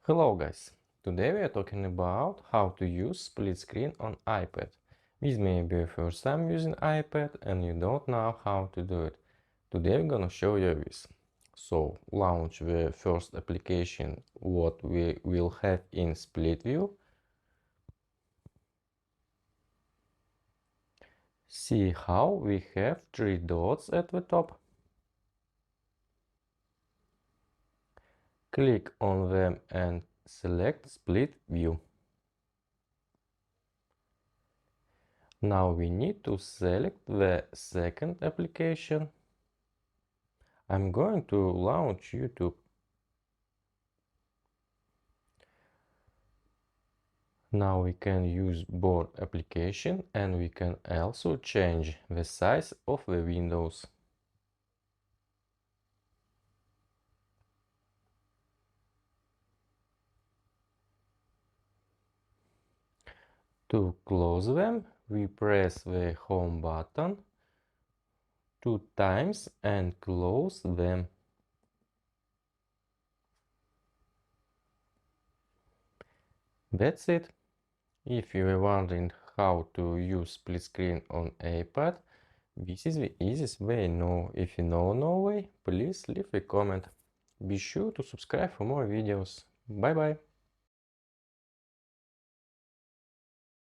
Hello guys, today we are talking about how to use split screen on iPad. This may be your first time using iPad and you don't know how to do it. Today I'm gonna show you this. So launch the first application what we will have in split view. See how we have three dots at the top. Click on them and select split view. Now we need to select the second application. I'm going to launch YouTube. Now we can use both application and we can also change the size of the windows. To close them, we press the home button 2 times and close them. That's it. If you are wondering how to use split screen on iPad, this is the easiest way. Now, if you know no way, please leave a comment. Be sure to subscribe for more videos. Bye bye.